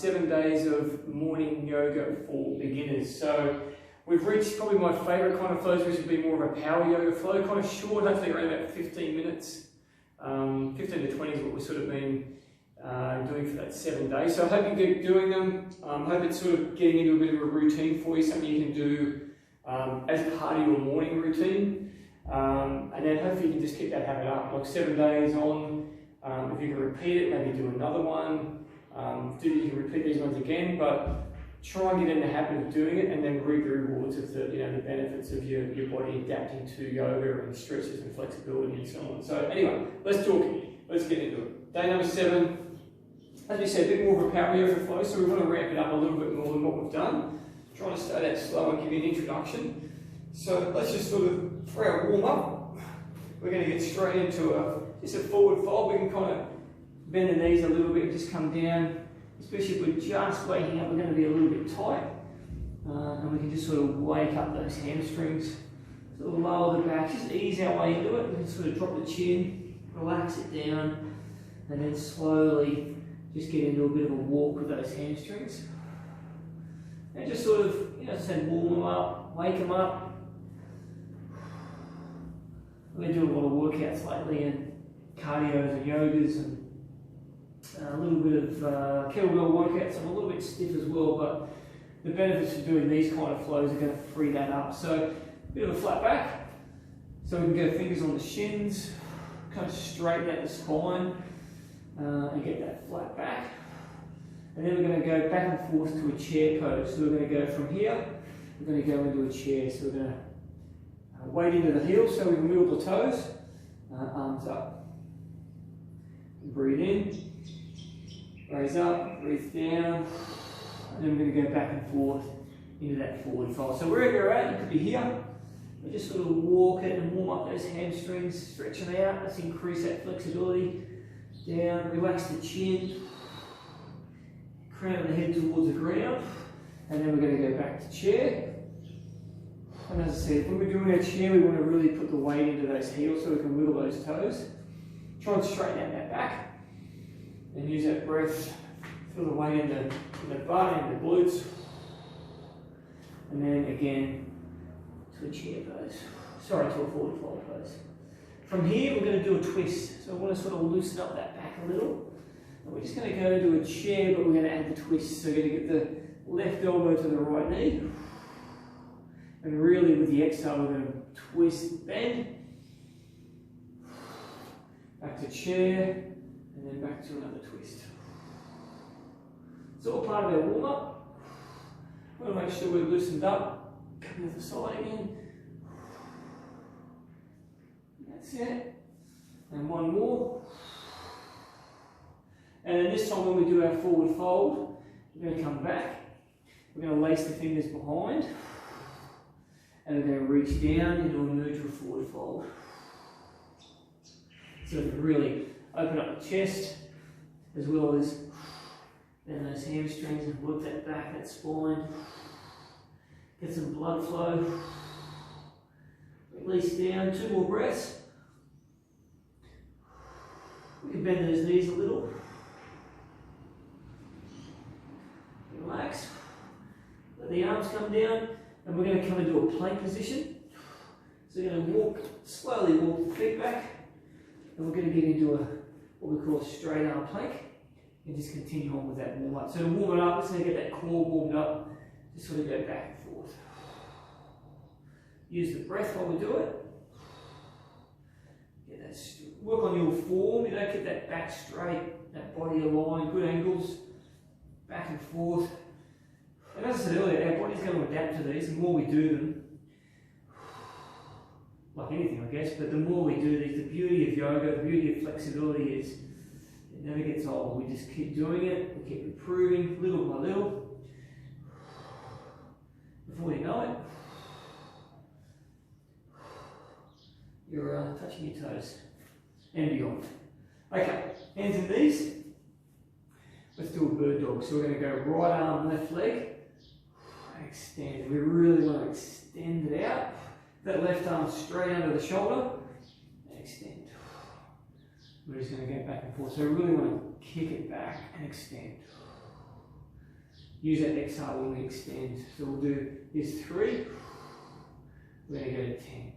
7 days of morning yoga for beginners. So we've reached probably my favourite kind of flows, which would be more of a power yoga flow, kind of short, hopefully around about 15 minutes. 15 to 20 is what we've sort of been doing for that 7 days. So I hope you keep doing them. I hope it's sort of getting into a bit of a routine for you, something you can do as part of your morning routine. And then hopefully you can just keep that habit up, like 7 days on. If you can repeat it, maybe do another one. You can repeat these ones again, but try and get in the habit of doing it, and then reap the rewards of the benefits of your body adapting to yoga and stretches and flexibility and so on. So anyway, let's get into it. Day number 7, as we said, a bit more of a power yoga flow, so we want to ramp it up a little bit more than what we've done. Trying to start out slow and give you an introduction. So let's just sort of, for our warm up, we're going to get straight into just a forward fold. We can kind of bend the knees a little bit and just come down. Especially if we're just waking up, we're going to be a little bit tight. And we can just sort of wake up those hamstrings. Sort of lower the back, just ease our way into it. We can sort of drop the chin, relax it down, and then slowly just get into a bit of a walk with those hamstrings. And just sort of, as I said, warm them up, wake them up. I've been doing a lot of workouts lately, and cardios and yogas, and a little bit of kettlebell workouts. I'm a little bit stiff as well, but the benefits of doing these kind of flows are going to free that up. So a bit of a flat back. So we can go fingers on the shins, kind of straighten out the spine, and get that flat back. And then we're going to go back and forth to a chair pose. So we're going to go from here, we're going to go into a chair. So we're going to weight into the heels, so we can wheel the toes, arms up. Breathe in, raise up, breathe down, and then we're going to go back and forth into that forward fold. So wherever you're at, you could be here, but just sort of walk it and warm up those hamstrings, stretch them out. Let's increase that flexibility. Down, relax the chin, crown of the head towards the ground, and then we're going to go back to chair. And as I said, when we're doing our chair, we want to really put the weight into those heels so we can wiggle those toes. Try and straighten out that back. And use that breath, feel the weight in the butt and the glutes. And then again, to a chair pose. Sorry, to a forward fold pose. From here, we're going to do a twist. So I want to sort of loosen up that back a little. And we're just going to go into a chair, but we're going to add the twist. So we're going to get the left elbow to the right knee. And really with the exhale, we're going to twist, bend. Back to chair, and then back to another twist. It's all part of our warm up. We want to make sure we're loosened up. Come to the side again. That's it. And one more. And then this time when we do our forward fold, we're going to come back. We're going to lace the fingers behind. And we're going to reach down into a neutral forward fold. So we can really open up the chest, as well as bend those hamstrings and work that back, that spine. Get some blood flow. Release down, 2 more breaths. We can bend those knees a little. Relax. Let the arms come down. And we're going to come into a plank position. So we're going to slowly walk the feet back. And we're going to get into what we call a straight arm plank. And just continue on with that warm up. So to warm it up, let's get that core warmed up. Just sort of go back and forth. Use the breath while we do it. Work on your form, keep that back straight, that body aligned, good angles, back and forth. And as I said earlier, our body's going to adapt to these. The more we do them, like anything I guess, but the more we do these, the beauty of yoga, the beauty of flexibility is it never gets old. We just keep doing it, we keep improving little by little. Before you know it, you're touching your toes and beyond. Okay, hands and knees. Let's do a bird dog. So we're going to go right arm, left leg. Extend. We really want to extend it out. That left arm straight under the shoulder. And extend. We're just going to go back and forth. So we really want to kick it back and extend. use that exhale when we extend. So we'll do this 3, we're going to go to 10.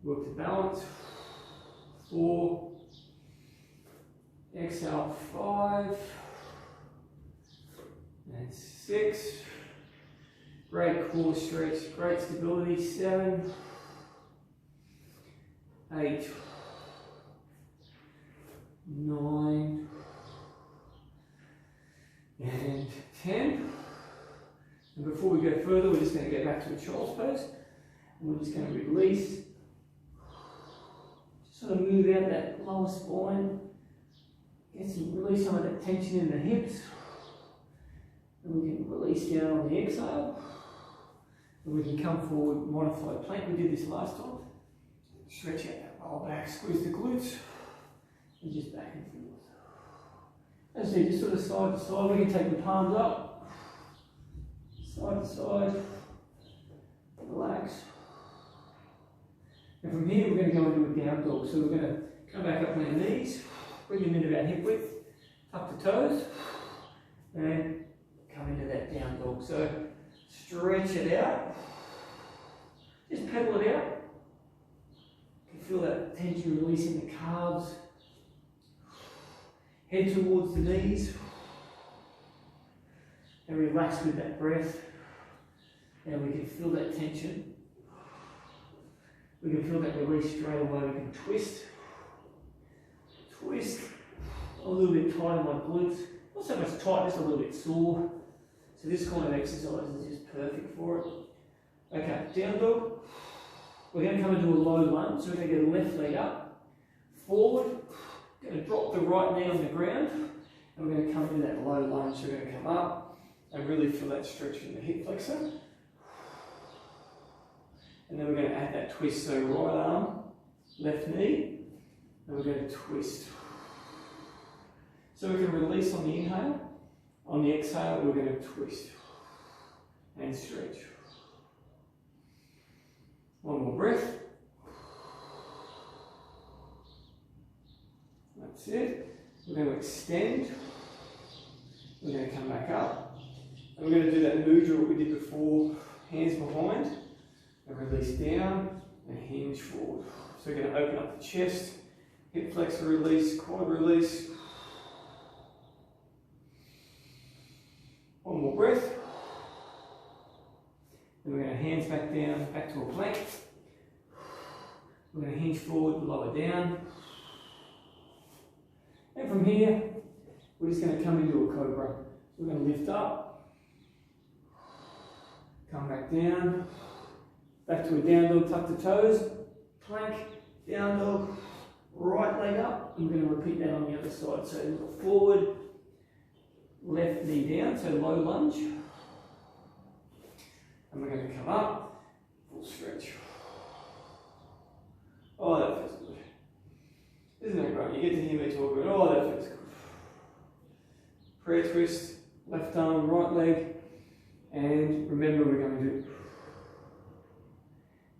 Work the balance, 4, exhale 5, and 6. Great core stretch, great stability, 7, 8, 9, and 10. And before we go further, we're just going to go back to a child's pose. And we're just going to release. Just sort of move out that lower spine. Release some of that tension in the hips. And we can release down on the exhale. And we can come forward, modified plank. We did this last time. Stretch out that lower back, squeeze the glutes, and just back and forth. As I say, just sort of side to side. We can take the palms up, side to side, relax. And from here, we're going to go into a down dog. So we're going to come back up on our knees, bring them into about hip width, tuck the toes, and come into that down dog. So stretch it out, just pedal it out. You can feel that tension releasing the calves. Head towards the knees. And relax with that breath. And we can feel that tension. We can feel that release straight away. We can twist. Twist. A little bit tight on my glutes. Not so much tight, just a little bit sore. So this kind of exercise is just perfect for it. Okay, down dog. We're going to come into a low lunge. So we're going to get the left leg up, forward. We're going to drop the right knee on the ground. And we're going to come into that low lunge. So we're going to come up and really feel that stretch in the hip flexor. And then we're going to add that twist. So right arm, left knee, and we're going to twist. So we can release on the inhale. On the exhale, we're going to twist and stretch. One more breath. That's it. We're going to extend. We're going to come back up. And we're going to do that mudra what we did before. Hands behind. And release down and hinge forward. So we're going to open up the chest. Hip flexor release, quad release. One more breath. Then we're going to hands back down, back to a plank. We're going to hinge forward, lower down. And from here, we're just going to come into a cobra. So we're going to lift up, come back down, back to a down dog, tuck the toes, plank, down dog, right leg up. And we're going to repeat that on the other side. So look forward, left knee down, so low lunge. And we're going to come up, full stretch. Oh, that feels good. Isn't it great? You get to hear me talk about, oh, that feels good. Prayer twist, left arm, right leg. And remember, we're going to do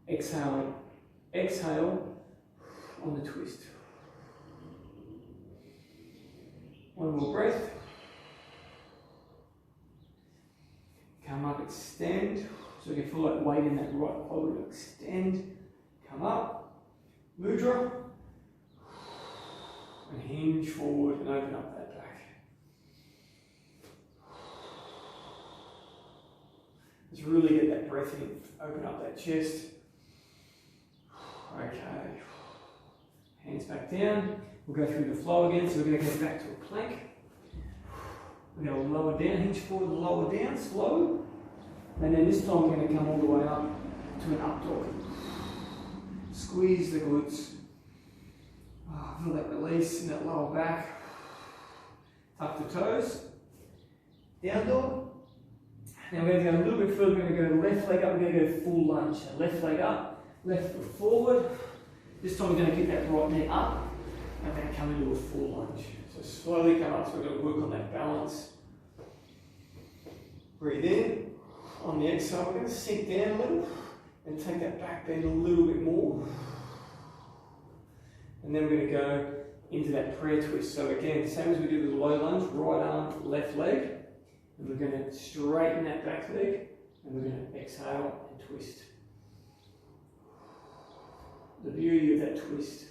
exhale on the twist. One more breath. Come up, extend. So we can feel that weight in that right quadrant. Extend, come up, mudra, and hinge forward and open up that back. Let's really get that breath in, open up that chest. Okay, hands back down. We'll go through the flow again, so we're going to go back to a plank. We're going to lower down, hinge forward, lower down, slow. And then this time we're going to come all the way up to an up dog. Squeeze the glutes. Oh, feel that release in that lower back. Tuck the toes. Down dog. Now we're going to go a little bit further. We're going to go left leg up. We're going to go full lunge. So left leg up, left foot forward. This time we're going to get that right knee up. And then come into a full lunge. So slowly come up. So we're going to work on that balance. Breathe in. On the exhale, we're going to sink down a little and take that back bend a little bit more. And then we're going to go into that prayer twist. So again, same as we did with the low lunge, right arm, left leg. And we're going to straighten that back leg, and we're going to exhale and twist. The beauty of that twist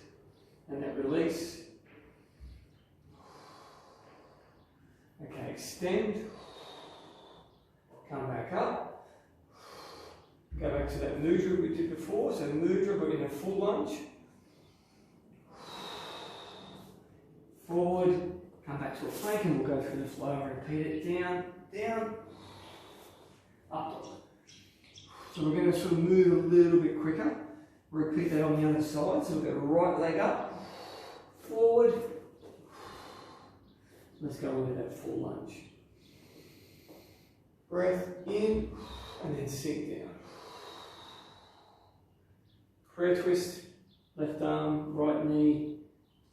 and that release. Okay, extend, come back up, go back to that mudra we did before. So mudra, we're in a full lunge. Forward, come back to a plank, and we'll go through the flow and repeat it. Down, down, up dog. So we're going to sort of move a little bit quicker. Repeat that on the other side. So we'll go right leg up, forward. Let's go into that full lunge. Breath in, and then sink down. Prayer twist, left arm, right knee,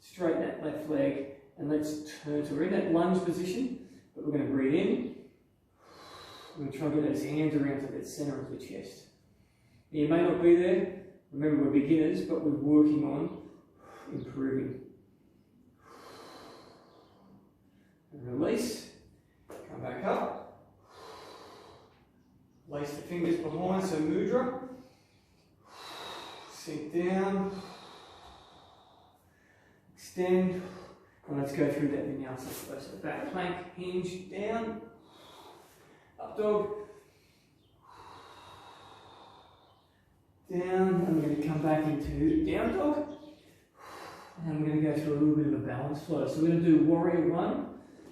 straighten that left leg, and let's turn. So we're in that lunge position, but we're going to breathe in. We're going to try and get those hands around to the centre of the chest. You may not be there. Remember, we're beginners, but we're working on improving. And release. Come back up. Lace the fingers behind, so mudra. Sink down. Extend. And let's go through that vinyasa first. So back plank, hinge, down. Up dog. Down, and we're going to come back into down dog. And we're going to go through a little bit of a balance flow. So we're going to do warrior one.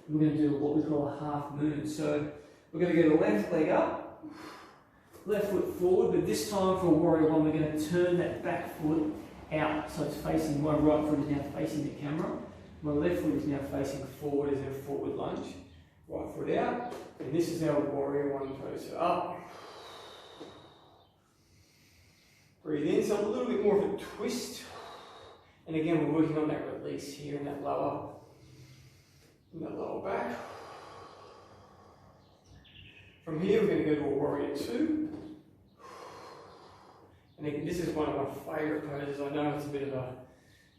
We're going to do what we call a half moon. So we're going to go the left leg up, left foot forward, but this time for a warrior one, we're going to turn that back foot out. So it's facing, my right foot is now facing the camera. My left foot is now facing forward as a forward lunge. Right foot out. And this is our warrior one pose. So up. Breathe in, so a little bit more of a twist. And again, we're working on that release here in that lower back. From here, we're going to go to a warrior two. And again, this is one of my favourite poses. I know it's a bit of a,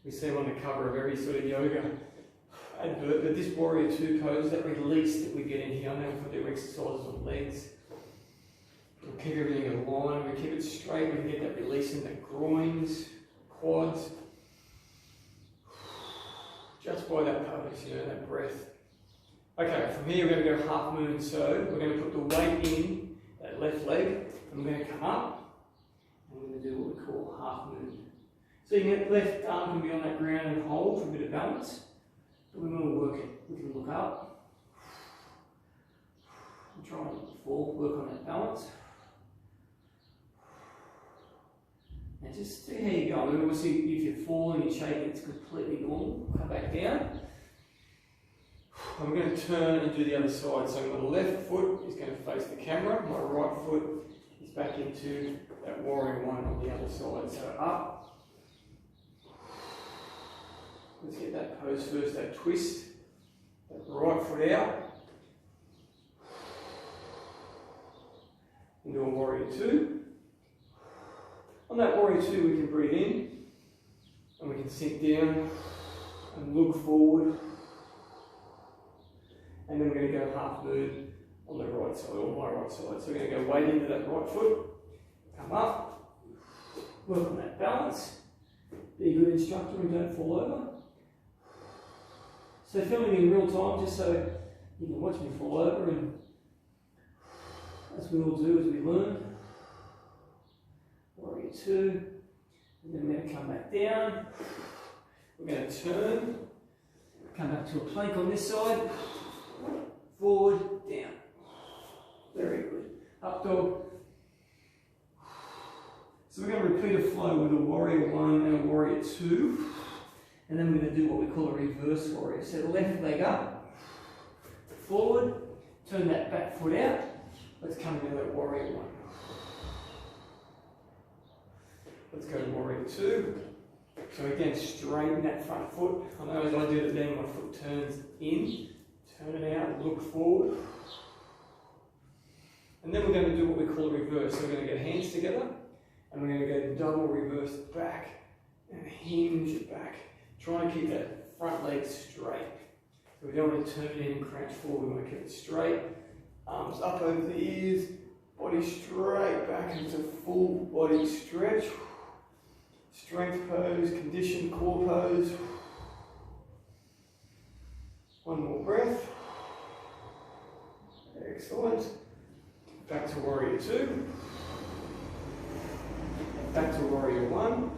we see them on the cover of every sort of yoga advert, but this warrior two pose, that release that we get in here, I know if we do exercises with legs, we'll keep everything in line, we keep it straight, we can get that release in the groins, quads, just by that pose, you know, that breath. Okay, from here we're going to go half moon, so we're going to put the weight in that left leg, and we're going to come up, and we're going to do what we call half moon. So you can get left arm can be on that ground and hold for a bit of balance, but we want to work it. We can look up, and try and fall, work on that balance. And just see how you go. Remember, see if you're falling and shaking, it's completely normal. Come back down. I'm going to turn and do the other side. So my left foot is going to face the camera. My right foot is back into that warrior one on the other side. So up. Let's get that pose first, that twist. That right foot out. Into a warrior two. On that warrior two, we can breathe in and we can sink down and look forward. And then we're going to go half moon on the right side, or my right side. So we're going to go weight into that right foot, come up, work on that balance, be a good instructor and don't fall over. So filming in real time, just so you can watch me fall over, and as we all do as we learn. Warrior two, and then we're going to come back down. We're going to turn, come back to a plank on this side, forward, down. Very good. Up dog. So we're going to repeat a flow with a warrior one and a warrior two, and then we're going to do what we call a reverse warrior. So the left leg up, forward, turn that back foot out. Let's come into that warrior one. Let's go to warrior two. So again, straighten that front foot. I know as I do it then, my foot turns in, turn it out, look forward. And then we're going to do what we call a reverse. So we're going to get hands together, and we're going to go double reverse back and hinge back. Trying to keep that front leg straight. So we don't want to turn in and crouch forward, we want to keep it straight. Arms up over the ears, body straight back into full body stretch. Strength pose, conditioned core pose. One more breath. Excellent. Back to warrior two. Back to warrior one.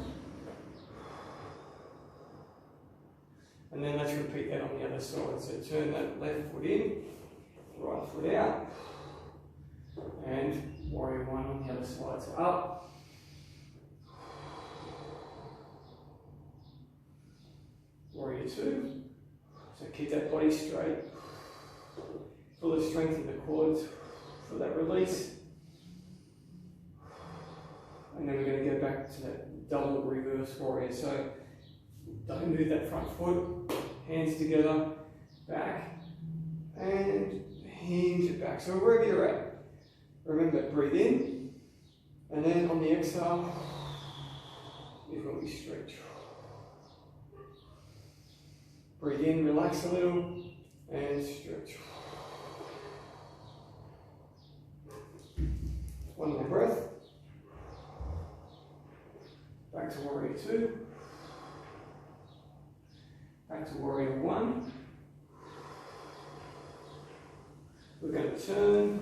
And then let's repeat that on the other side. So turn that left foot in, right foot out, and warrior one on the other side. So up, warrior two. So keep that body straight. Feel the strength in the quads for that release. And then we're going to go back to that double reverse warrior. So don't move that front foot, hands together, back, and hinge it back. So wherever you're at, remember, breathe in, and then on the exhale, is when we stretch. Breathe in, relax a little, and stretch. One more breath. Back to warrior two. Back to warrior one. We're going to turn.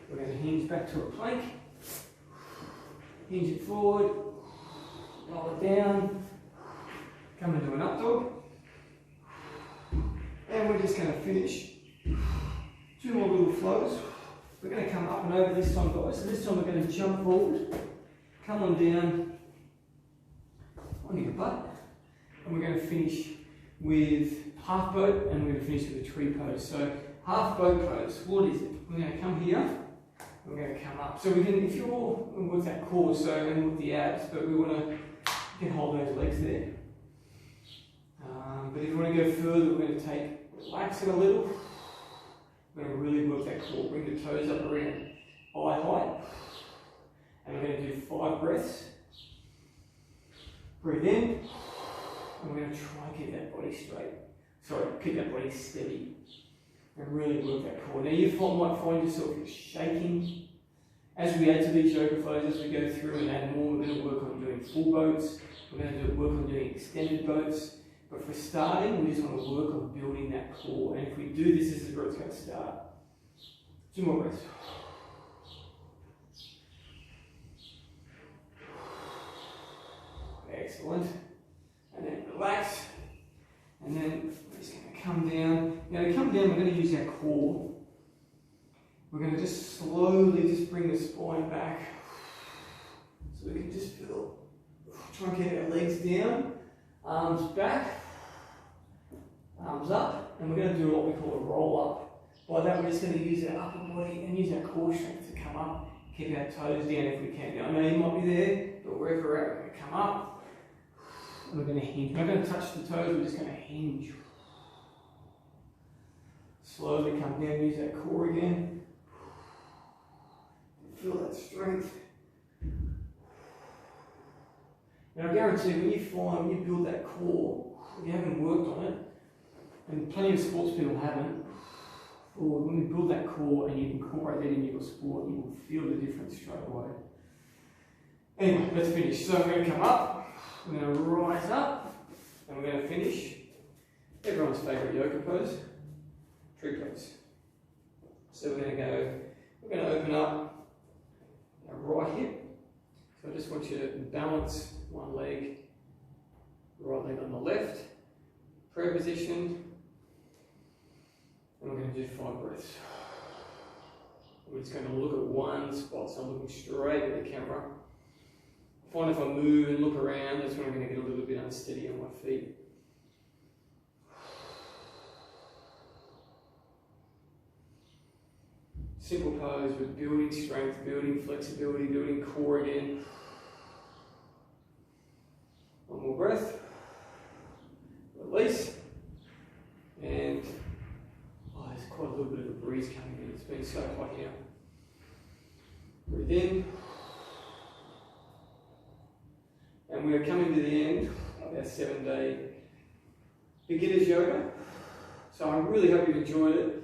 We're going to hinge back to a plank. Hinge it forward. Roll it down. Come into an up dog. And we're just going to finish. Two more little flows. We're going to come up and over this time, guys. So this time we're going to jump forward. Come on down. On your butt. And we're going to finish with half boat, and we're going to finish with a tree pose. So half boat pose, what is it? We're going to come here, and we're going to come up. So we can, if you're with that core, so and with the abs, but we want to, you can hold those legs there. But if you want to go further, we're going to relax it a little. We're going to really work that core, bring the toes up around eye height. And we're going to do 5 breaths. Breathe in, and we're going to try and keep that body straight. Sorry, keep that body steady. And really work that core. Now you might find yourself shaking. As we add to these yoga flows, as we go through and add more, we're going to work on doing full boats. We're going to work on doing extended boats. But for starting, we just want to work on building that core. And if we do this, this is where it's going to start. 2 more breaths. Excellent. And then relax. And then we're just going to come down. Now to come down, we're going to use our core. We're going to just slowly just bring the spine back. So we can just feel, try and keep our legs down, arms back, arms up. And we're going to do what we call a roll up. By that, we're just going to use our upper body and use our core strength to come up. Keep our toes down if we can. Now, I know you might be there, but wherever we're at, we're going to come up. And we're going to hinge. We're not going to touch the toes, we're just going to hinge. Slowly come down, use that core again. Feel that strength. Now I guarantee when you find, when you build that core, if you haven't worked on it, and plenty of sports people haven't, or when you build that core and you incorporate that into your sport, you will feel the difference straight away. Anyway, let's finish. So we're going to come up. We're going to rise up, and we're going to finish everyone's favourite yoga pose, tree pose. So we're going to open up our right hip. So I just want you to balance one leg, right leg on the left, prayer position, and we're going to do 5 breaths. We're just going to look at one spot, so I'm looking straight at the camera. Find if I move and look around, that's when I'm going to get a little bit unsteady on my feet. Simple pose with building strength, building flexibility, building core again. One more breath. Release. And there's quite a little bit of a breeze coming in. It's been so hot here. Breathe in. And we are coming to the end of our 7-day beginner's yoga. So I really hope you've enjoyed it.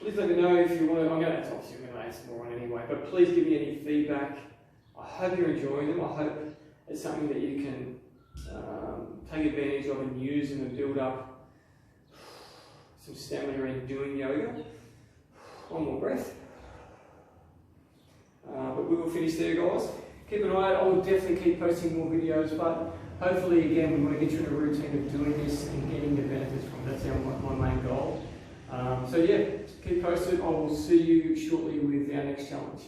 Please let me know if you want to. I'm going to add some more on anyway, but please give me any feedback. I hope you're enjoying them. I hope it's something that you can take advantage of and use and build up some stamina in doing yoga. One more breath. But we will finish there, guys. Keep an eye out. I will definitely keep posting more videos, but hopefully, again, we want to get you in a routine of doing this and getting the benefits from it. That's my main goal. So yeah, keep posted. I will see you shortly with our next challenge.